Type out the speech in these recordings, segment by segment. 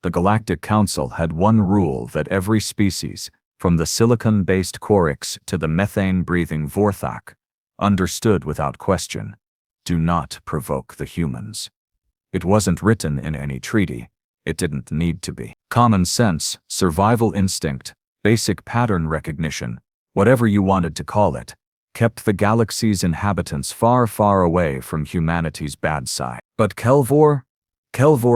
The Galactic Council had one rule that every species, from the silicon-based Korix to the methane-breathing Vorthak, understood without question: do not provoke the humans. It wasn't written in any treaty. It didn't need to be. Common sense, survival instinct, basic pattern recognition, whatever you wanted to call it, kept the galaxy's inhabitants far, far away from humanity's bad side. But Kelvor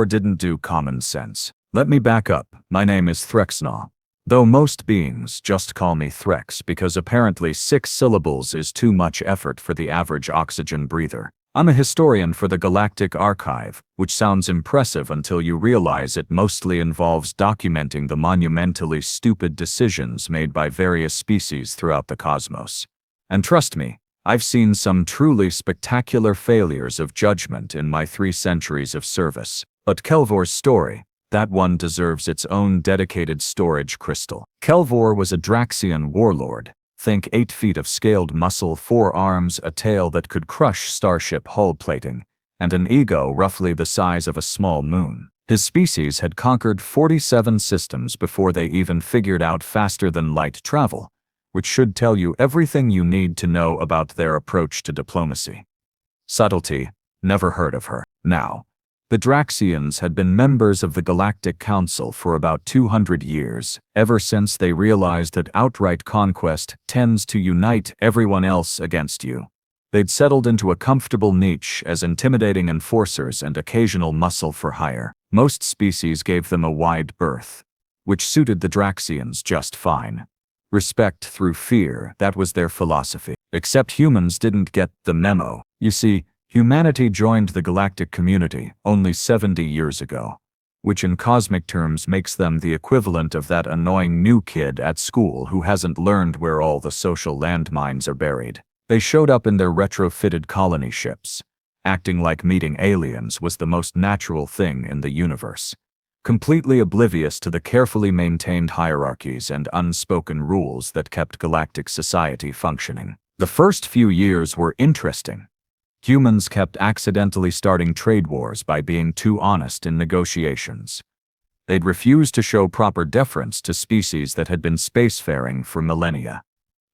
didn't do common sense. Let me back up. My name is Threxnaw, though most beings just call me Threx because apparently 6 syllables is too much effort for the average oxygen breather. I'm a historian for the Galactic Archive, which sounds impressive until you realize it mostly involves documenting the monumentally stupid decisions made by various species throughout the cosmos. And trust me, I've seen some truly spectacular failures of judgment in my 3 centuries of service. But Kelvor's story, that one deserves its own dedicated storage crystal. Kelvor was a Draxian warlord. Think 8 feet of scaled muscle, 4 arms, a tail that could crush starship hull plating, and an ego roughly the size of a small moon. His species had conquered 47 systems before they even figured out faster-than-light travel, which should tell you everything you need to know about their approach to diplomacy. Subtlety, never heard of her. Now, the Draxians had been members of the Galactic Council for about 200 years, ever since they realized that outright conquest tends to unite everyone else against you. They'd settled into a comfortable niche as intimidating enforcers and occasional muscle for hire. Most species gave them a wide berth, which suited the Draxians just fine. Respect through fear, that was their philosophy. Except humans didn't get the memo. You see, humanity joined the galactic community only 70 years ago, which in cosmic terms makes them the equivalent of that annoying new kid at school who hasn't learned where all the social landmines are buried. They showed up in their retrofitted colony ships, acting like meeting aliens was the most natural thing in the universe, completely oblivious to the carefully maintained hierarchies and unspoken rules that kept galactic society functioning. The first few years were interesting. Humans kept accidentally starting trade wars by being too honest in negotiations. They'd refuse to show proper deference to species that had been spacefaring for millennia.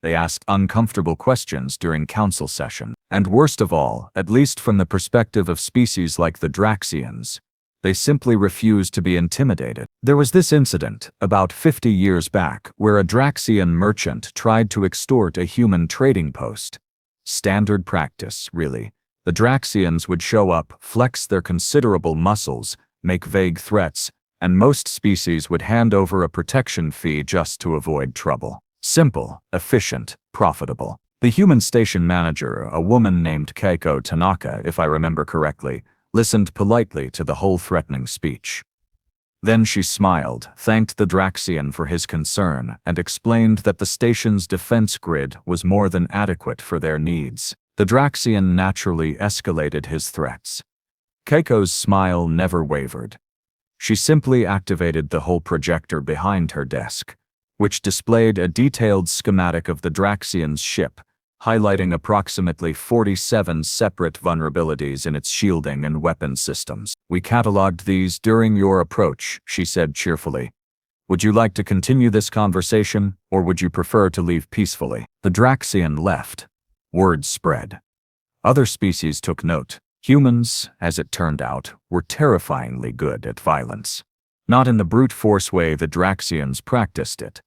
They asked uncomfortable questions during council session. And worst of all, at least from the perspective of species like the Draxians, they simply refused to be intimidated. There was this incident, about 50 years back, where a Draxian merchant tried to extort a human trading post. Standard practice, really. The Draxians would show up, flex their considerable muscles, make vague threats, and most species would hand over a protection fee just to avoid trouble. Simple, efficient, profitable. The human station manager, a woman named Keiko Tanaka, if I remember correctly, listened politely to the whole threatening speech. Then she smiled, thanked the Draxian for his concern, and explained that the station's defense grid was more than adequate for their needs. The Draxian naturally escalated his threats. Keiko's smile never wavered. She simply activated the whole projector behind her desk, which displayed a detailed schematic of the Draxian's ship, highlighting approximately 47 separate vulnerabilities in its shielding and weapon systems. "We cataloged these during your approach," she said cheerfully. "Would you like to continue this conversation, or would you prefer to leave peacefully?" The Draxian left. Word spread. Other species took note. Humans, as it turned out, were terrifyingly good at violence. Not in the brute force way the Draxians practiced it,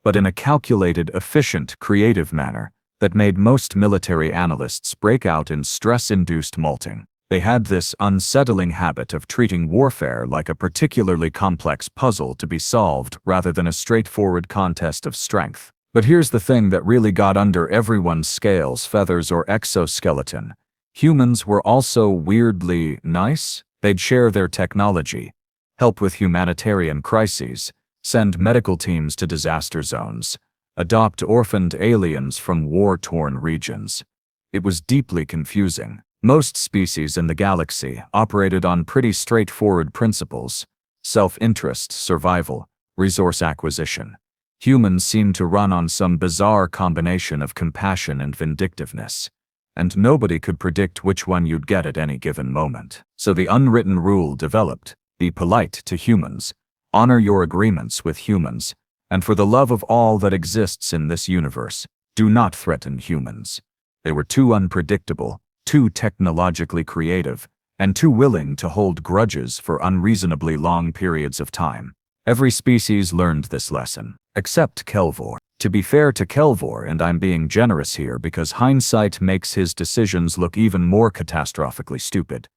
but in a calculated, efficient, creative manner that made most military analysts break out in stress-induced molting. They had this unsettling habit of treating warfare like a particularly complex puzzle to be solved rather than a straightforward contest of strength. But here's the thing that really got under everyone's scales, feathers, or exoskeleton. Humans were also weirdly nice. They'd share their technology, help with humanitarian crises, send medical teams to disaster zones, adopt orphaned aliens from war-torn regions. It was deeply confusing. Most species in the galaxy operated on pretty straightforward principles: self-interest, survival, resource acquisition. Humans seemed to run on some bizarre combination of compassion and vindictiveness, and nobody could predict which one you'd get at any given moment. So the unwritten rule developed: be polite to humans, Honor your agreements with humans, and for the love of all that exists in this universe, do not threaten humans. They were too unpredictable, too technologically creative, and too willing to hold grudges for unreasonably long periods of time. Every species learned this lesson, except Kelvor. To be fair to Kelvor, and I'm being generous here because hindsight makes his decisions look even more catastrophically stupid,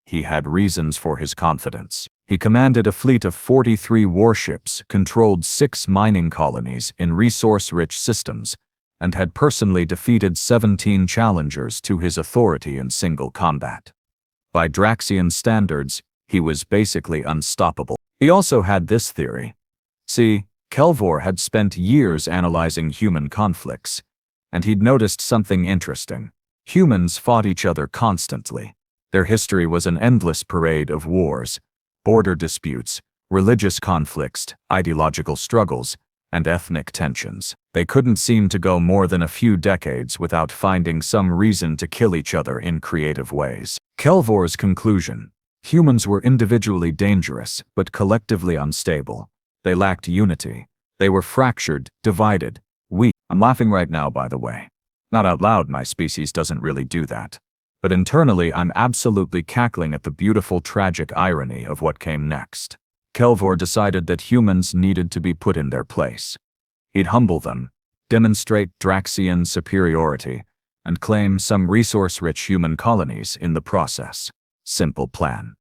he had reasons for his confidence. He commanded a fleet of 43 warships, controlled 6 mining colonies in resource-rich systems, and had personally defeated 17 challengers to his authority in single combat. By Draxian standards, he was basically unstoppable. He also had this theory. See, Kelvor had spent years analyzing human conflicts, and he'd noticed something interesting. Humans fought each other constantly. Their history was an endless parade of wars, border disputes, religious conflicts, ideological struggles, and ethnic tensions. They couldn't seem to go more than a few decades without finding some reason to kill each other in creative ways. Kelvor's conclusion: humans were individually dangerous, but collectively unstable. They lacked unity. They were fractured, divided, weak. I'm laughing right now, by the way. Not out loud, my species doesn't really do that. But internally, I'm absolutely cackling at the beautiful, tragic irony of what came next. Kelvor decided that humans needed to be put in their place. He'd humble them, demonstrate Draxian superiority, and claim some resource-rich human colonies in the process. Simple plan.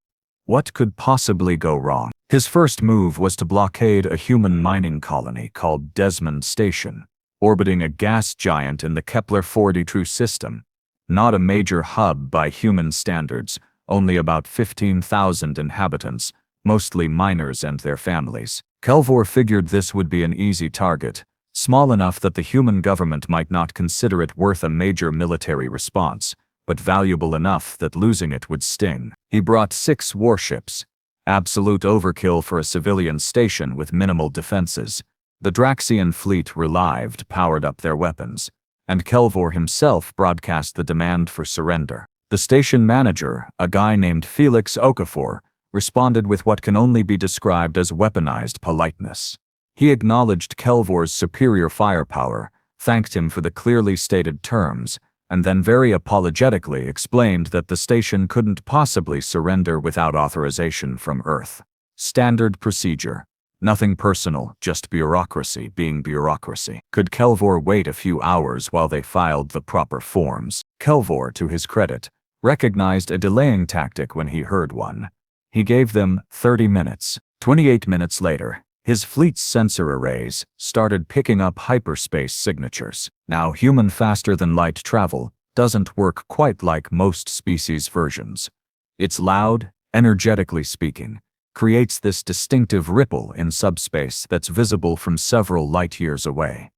What could possibly go wrong? His first move was to blockade a human mining colony called Desmond Station, orbiting a gas giant in the Kepler-42 system. Not a major hub by human standards, only about 15,000 inhabitants, mostly miners and their families. Kelvor figured this would be an easy target, small enough that the human government might not consider it worth a major military response, but valuable enough that losing it would sting. He brought 6 warships, absolute overkill for a civilian station with minimal defenses. The Draxian fleet relived, powered up their weapons, and Kelvor himself broadcast the demand for surrender. The station manager, a guy named Felix Okafor, responded with what can only be described as weaponized politeness. He acknowledged Kelvor's superior firepower, thanked him for the clearly stated terms, and then very apologetically explained that the station couldn't possibly surrender without authorization from Earth. Standard procedure. Nothing personal, just bureaucracy being bureaucracy. Could Kelvor wait a few hours while they filed the proper forms? Kelvor, to his credit, recognized a delaying tactic when he heard one. He gave them 30 minutes. 28 minutes later, his fleet's sensor arrays started picking up hyperspace signatures. Now, human faster-than-light travel doesn't work quite like most species' versions. It's loud, energetically speaking, creates this distinctive ripple in subspace that's visible from several light-years away.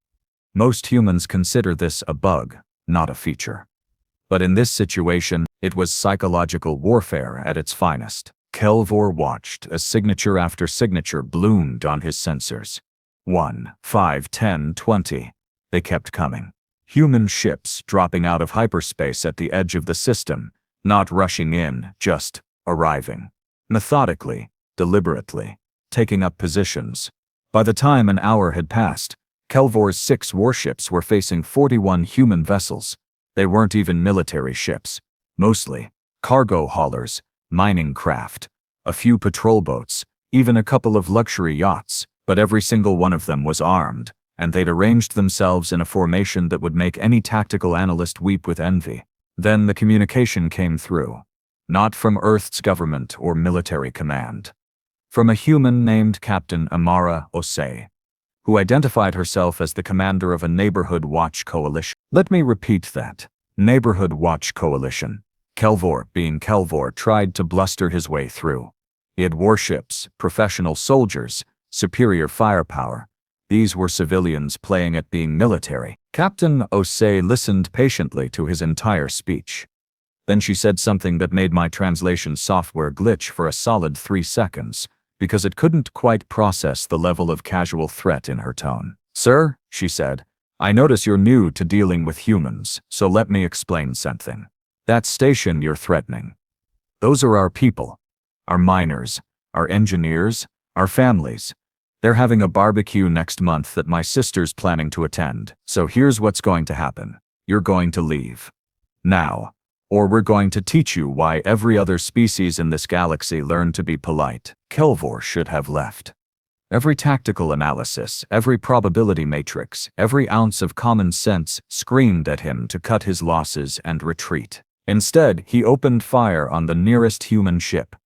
Most humans consider this a bug, not a feature. But in this situation, it was psychological warfare at its finest. Kelvor watched as signature after signature bloomed on his sensors. 1, 5, 10, 20. They kept coming. Human ships dropping out of hyperspace at the edge of the system, not rushing in, just arriving. Methodically, deliberately, taking up positions. By the time an hour had passed, Kelvor's 6 warships were facing 41 human vessels. They weren't even military ships. Mostly cargo haulers, mining craft, a few patrol boats, even a couple of luxury yachts, but every single one of them was armed, and they'd arranged themselves in a formation that would make any tactical analyst weep with envy. Then the communication came through. Not from Earth's government or military command. From a human named Captain Amara Osei, who identified herself as the commander of a neighborhood watch coalition. Let me repeat that. Neighborhood watch coalition. Kelvor, being Kelvor, tried to bluster his way through. He had warships, professional soldiers, superior firepower. These were civilians playing at being military. Captain Osei listened patiently to his entire speech. Then she said something that made my translation software glitch for a solid 3 seconds, because it couldn't quite process the level of casual threat in her tone. "Sir," she said, "I notice you're new to dealing with humans, so let me explain something. That station you're threatening, those are our people, our miners, our engineers, our families. They're having a barbecue next month that my sister's planning to attend, so here's what's going to happen. You're going to leave. Now. Or we're going to teach you why every other species in this galaxy learned to be polite. Kelvor should have left. Every tactical analysis, every probability matrix, every ounce of common sense screamed at him to cut his losses and retreat. Instead, he opened fire on the nearest human ship.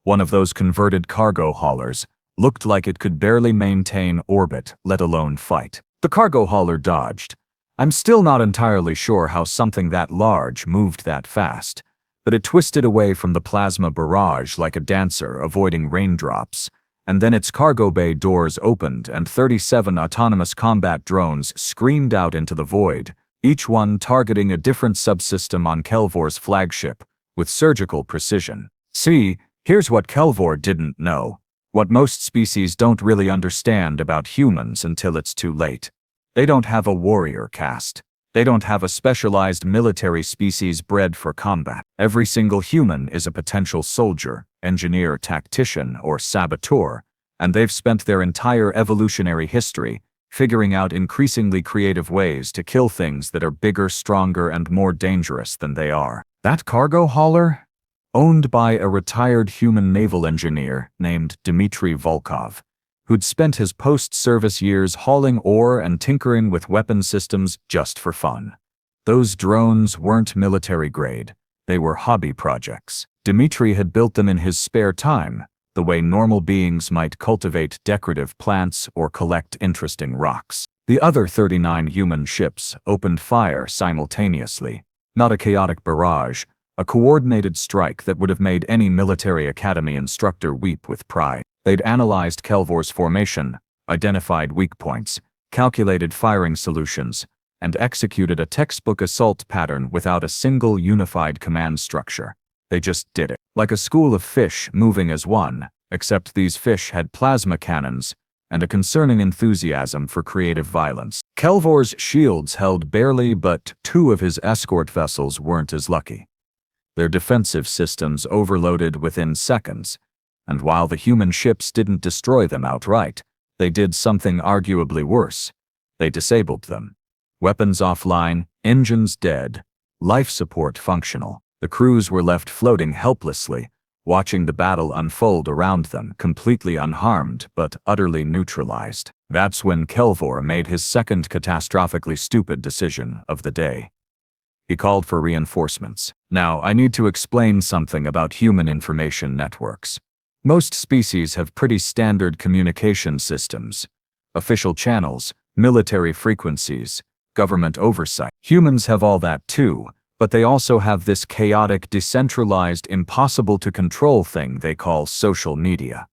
One of those converted cargo haulers looked like it could barely maintain orbit, let alone fight. The cargo hauler dodged. I'm still not entirely sure how something that large moved that fast, but it twisted away from the plasma barrage like a dancer avoiding raindrops, and then its cargo bay doors opened and 37 autonomous combat drones screamed out into the void, each one targeting a different subsystem on Kelvor's flagship with surgical precision. See, here's what Kelvor didn't know, what most species don't really understand about humans until it's too late. They don't have a warrior caste. They don't have a specialized military species bred for combat. Every single human is a potential soldier, engineer, tactician, or saboteur, and they've spent their entire evolutionary history figuring out increasingly creative ways to kill things that are bigger, stronger, and more dangerous than they are. That cargo hauler? Owned by a retired human naval engineer named Dmitry Volkov, who'd spent his post-service years hauling ore and tinkering with weapon systems just for fun. Those drones weren't military-grade. They were hobby projects. Dmitry had built them in his spare time, the way normal beings might cultivate decorative plants or collect interesting rocks. The other 39 human ships opened fire simultaneously. Not a chaotic barrage, a coordinated strike that would have made any military academy instructor weep with pride. They'd analyzed Kelvor's formation, identified weak points, calculated firing solutions, and executed a textbook assault pattern without a single unified command structure. They just did it. Like a school of fish moving as one, except these fish had plasma cannons and a concerning enthusiasm for creative violence. Kelvor's shields held barely, but 2 of his escort vessels weren't as lucky. Their defensive systems overloaded within seconds, and while the human ships didn't destroy them outright, they did something arguably worse. They disabled them. Weapons offline, engines dead, life support functional. The crews were left floating helplessly, watching the battle unfold around them, completely unharmed but utterly neutralized. That's when Kelvor made his second catastrophically stupid decision of the day. He called for reinforcements. Now, I need to explain something about human information networks. Most species have pretty standard communication systems. Official channels, military frequencies, government oversight. Humans have all that too, but they also have this chaotic, decentralized, impossible-to-control thing they call social media.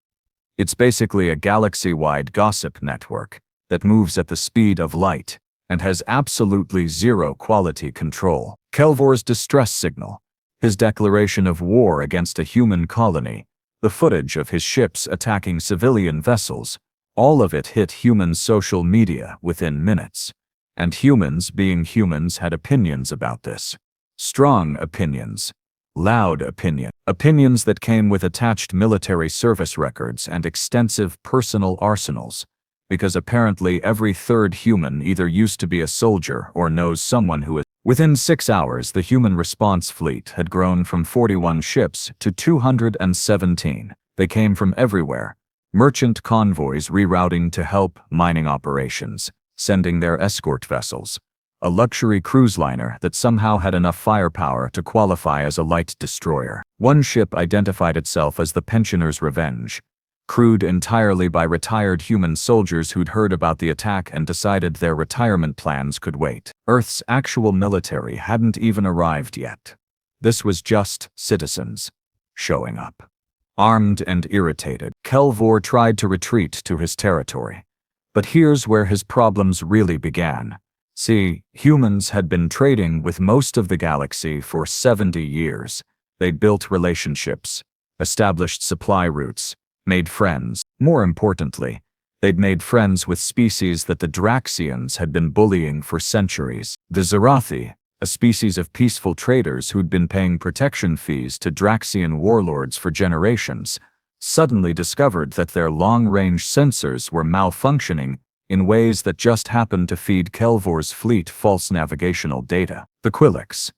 It's basically a galaxy-wide gossip network that moves at the speed of light and has absolutely zero quality control. Kelvor's distress signal, his declaration of war against a human colony, the footage of his ships attacking civilian vessels, all of it hit human social media within minutes. And humans, being humans, had opinions about this. Strong opinions. Loud opinion. Opinions that came with attached military service records and extensive personal arsenals, because apparently every third human either used to be a soldier or knows someone who is. Within 6 hours, the human response fleet had grown from 41 ships to 217. They came from everywhere. Merchant convoys rerouting to help mining operations, sending their escort vessels. A luxury cruise liner that somehow had enough firepower to qualify as a light destroyer. One ship identified itself as the Pensioner's Revenge, crewed entirely by retired human soldiers who'd heard about the attack and decided their retirement plans could wait. Earth's actual military hadn't even arrived yet. This was just citizens showing up. Armed and irritated, Kelvor tried to retreat to his territory. But here's where his problems really began. See, humans had been trading with most of the galaxy for 70 years. They'd built relationships, established supply routes, made friends. More importantly, they'd made friends with species that the Draxians had been bullying for centuries. The Zarathi, a species of peaceful traders who'd been paying protection fees to Draxian warlords for generations, suddenly discovered that their long-range sensors were malfunctioning in ways that just happened to feed Kelvor's fleet false navigational data. The Quilix,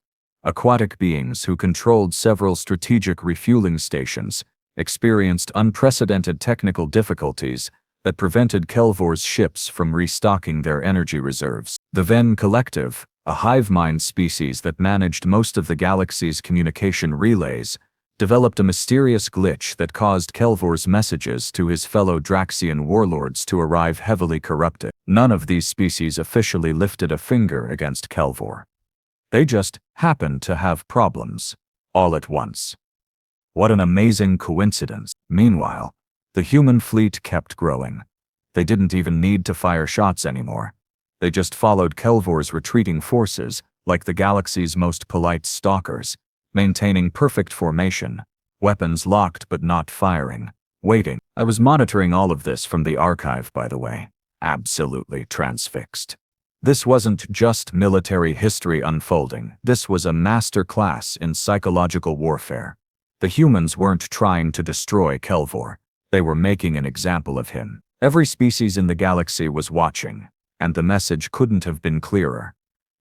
aquatic beings who controlled several strategic refueling stations, experienced unprecedented technical difficulties that prevented Kelvor's ships from restocking their energy reserves. The Ven Collective, a hive mind species that managed most of the galaxy's communication relays, developed a mysterious glitch that caused Kelvor's messages to his fellow Draxian warlords to arrive heavily corrupted. None of these species officially lifted a finger against Kelvor. They just happened to have problems, all at once. What an amazing coincidence. Meanwhile, the human fleet kept growing. They didn't even need to fire shots anymore. They just followed Kelvor's retreating forces like the galaxy's most polite stalkers, maintaining perfect formation, weapons locked but not firing, waiting. I was monitoring all of this from the archive, by the way, absolutely transfixed. This wasn't just military history unfolding, this was a master class in psychological warfare. The humans weren't trying to destroy Kelvor, they were making an example of him. Every species in the galaxy was watching, and the message couldn't have been clearer.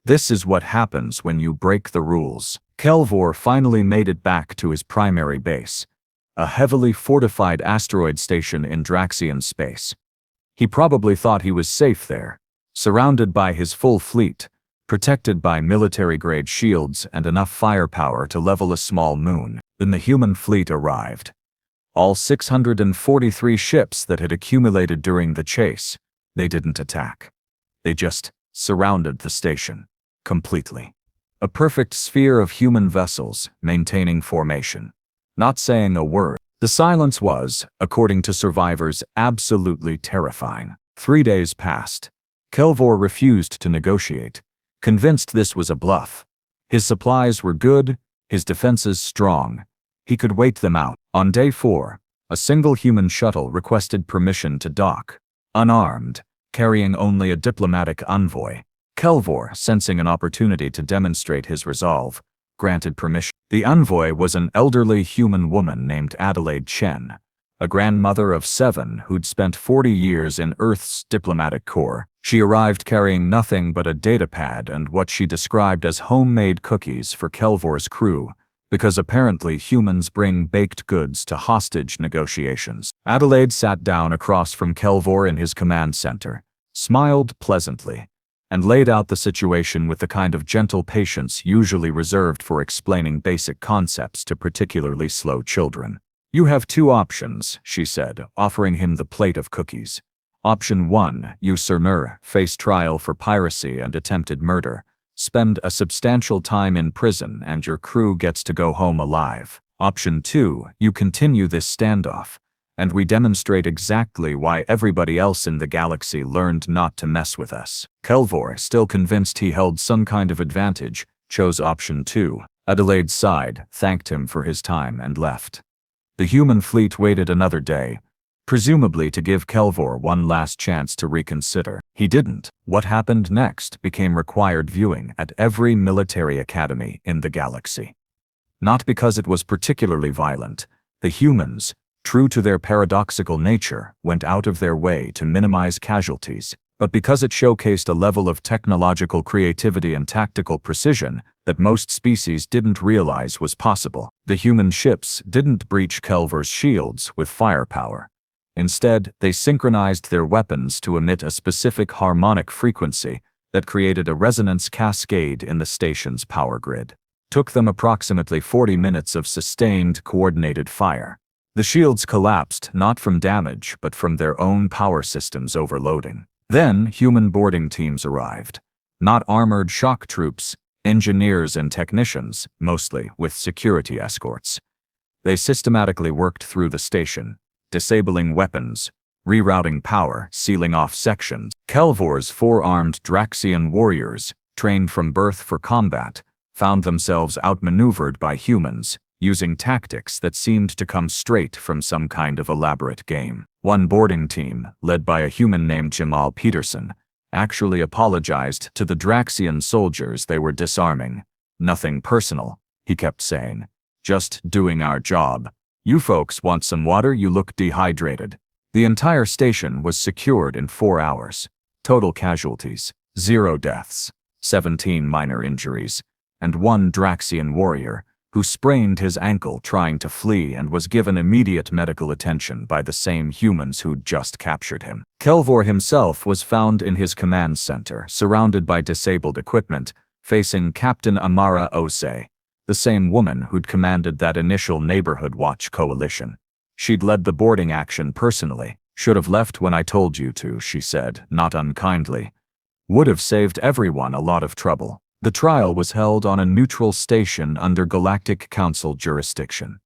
This is what happens when you break the rules. Kelvor finally made it back to his primary base, a heavily fortified asteroid station in Draxian space. He probably thought he was safe there, surrounded by his full fleet, protected by military-grade shields and enough firepower to level a small moon. Then the human fleet arrived. All 643 ships that had accumulated during the chase. They didn't attack. They just surrounded the station, completely. A perfect sphere of human vessels, maintaining formation, not saying a word. The silence was, according to survivors, absolutely terrifying. 3 days passed. Kelvor refused to negotiate, convinced this was a bluff. His supplies were good, his defenses strong. He could wait them out. On day 4, a single human shuttle requested permission to dock, unarmed, carrying only a diplomatic envoy. Kelvor, sensing an opportunity to demonstrate his resolve, granted permission. The envoy was an elderly human woman named Adelaide Chen, a grandmother of 7 who'd spent 40 years in Earth's diplomatic corps. She arrived carrying nothing but a datapad and what she described as homemade cookies for Kelvor's crew, because apparently humans bring baked goods to hostage negotiations. Adelaide sat down across from Kelvor in his command center, smiled pleasantly, and laid out the situation with the kind of gentle patience usually reserved for explaining basic concepts to particularly slow children. "You have 2 options," she said, offering him the plate of cookies. Option 1, you Sir face trial for piracy and attempted murder. Spend a substantial time in prison and your crew gets to go home alive. Option 2, you continue this standoff, and we demonstrate exactly why everybody else in the galaxy learned not to mess with us. Kelvor, still convinced he held some kind of advantage, chose option 2. Adelaide sighed, thanked him for his time, and left. The human fleet waited another day, presumably to give Kelvor one last chance to reconsider. He didn't. What happened next became required viewing at every military academy in the galaxy. Not because it was particularly violent, the humans, true to their paradoxical nature, went out of their way to minimize casualties, but because it showcased a level of technological creativity and tactical precision that most species didn't realize was possible. The human ships didn't breach Kelvor's shields with firepower. Instead, they synchronized their weapons to emit a specific harmonic frequency that created a resonance cascade in the station's power grid. Took them approximately 40 minutes of sustained, coordinated fire. The shields collapsed not from damage but from their own power systems overloading. Then, human boarding teams arrived. Not armored shock troops, engineers and technicians, mostly with security escorts. They systematically worked through the station, disabling weapons, rerouting power, sealing off sections. Kelvor's 4-armed Draxian warriors, trained from birth for combat, found themselves outmaneuvered by humans, using tactics that seemed to come straight from some kind of elaborate game. One boarding team, led by a human named Jamal Peterson, actually apologized to the Draxian soldiers they were disarming. "Nothing personal," he kept saying. "Just doing our job. You folks want some water? You look dehydrated. The entire station was secured in 4 hours. Total casualties, 0 deaths, 17 minor injuries, and 1 Draxian warrior, who sprained his ankle trying to flee and was given immediate medical attention by the same humans who'd just captured him. Kelvor himself was found in his command center, surrounded by disabled equipment, facing Captain Amara Ose, the same woman who'd commanded that initial neighborhood watch coalition. She'd led the boarding action personally. Should have left when I told you to, she said, not unkindly. Would have saved everyone a lot of trouble. The trial was held on a neutral station under Galactic Council jurisdiction.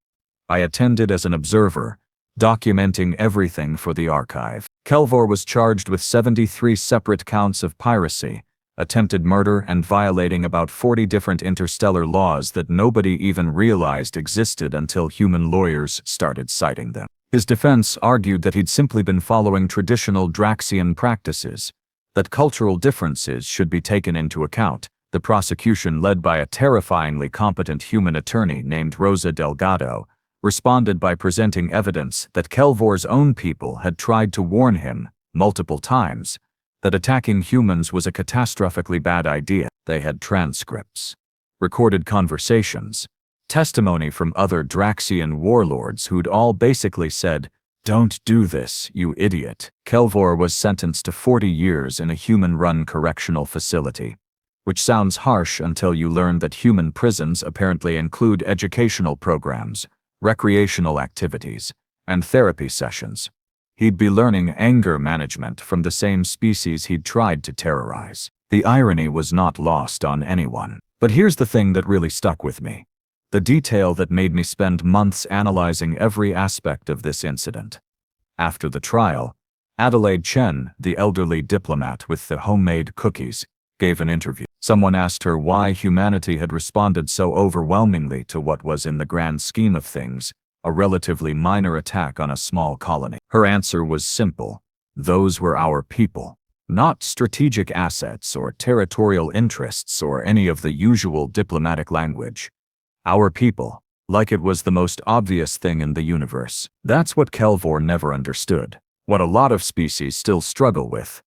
I attended as an observer, documenting everything for the archive. Kelvor was charged with 73 separate counts of piracy, attempted murder, and violating about 40 different interstellar laws that nobody even realized existed until human lawyers started citing them. His defense argued that he'd simply been following traditional Draxian practices, that cultural differences should be taken into account. The prosecution, led by a terrifyingly competent human attorney named Rosa Delgado, responded by presenting evidence that Kelvor's own people had tried to warn him, multiple times, that attacking humans was a catastrophically bad idea. They had transcripts, recorded conversations, testimony from other Draxian warlords who'd all basically said, "Don't do this, you idiot." Kelvor was sentenced to 40 years in a human-run correctional facility, which sounds harsh until you learn that human prisons apparently include educational programs, recreational activities, and therapy sessions. He'd be learning anger management from the same species he'd tried to terrorize. The irony was not lost on anyone. But here's the thing that really stuck with me. The detail that made me spend months analyzing every aspect of this incident. After the trial, Adelaide Chen, the elderly diplomat with the homemade cookies, gave an interview. Someone asked her why humanity had responded so overwhelmingly to what was, in the grand scheme of things, a relatively minor attack on a small colony. Her answer was simple. Those were our people. Not strategic assets or territorial interests or any of the usual diplomatic language. Our people, like it was the most obvious thing in the universe. That's what Kelvor never understood. What a lot of species still struggle with.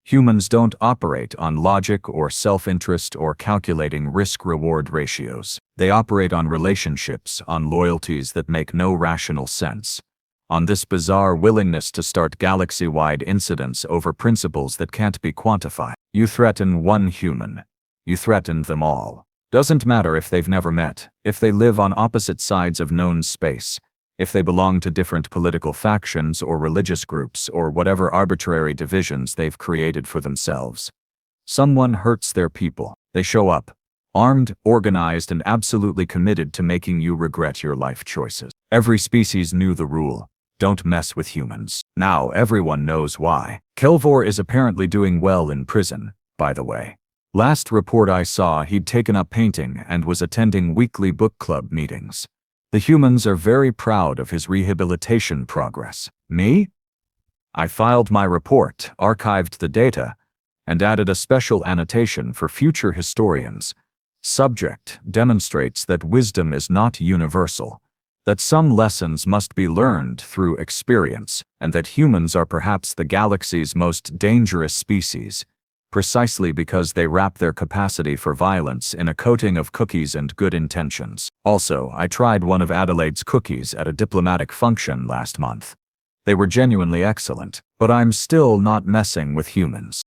Humans don't operate on logic or self-interest or calculating risk-reward ratios. They operate on relationships, on loyalties that make no rational sense, on this bizarre willingness to start galaxy-wide incidents over principles that can't be quantified. You threaten one human, you threaten them all. Doesn't matter if they've never met, if they live on opposite sides of known space, if they belong to different political factions or religious groups or whatever arbitrary divisions they've created for themselves. Someone hurts their people. They show up, armed, organized, and absolutely committed to making you regret your life choices. Every species knew the rule. Don't mess with humans. Now everyone knows why. Kelvor is apparently doing well in prison, by the way. Last report I saw, he'd taken up painting and was attending weekly book club meetings. The humans are very proud of his rehabilitation progress. Me? I filed my report, archived the data, and added a special annotation for future historians. Subject demonstrates that wisdom is not universal, that some lessons must be learned through experience, and that humans are perhaps the galaxy's most dangerous species, precisely because they wrap their capacity for violence in a coating of cookies and good intentions. Also, I tried one of Adelaide's cookies at a diplomatic function last month. They were genuinely excellent, but I'm still not messing with humans.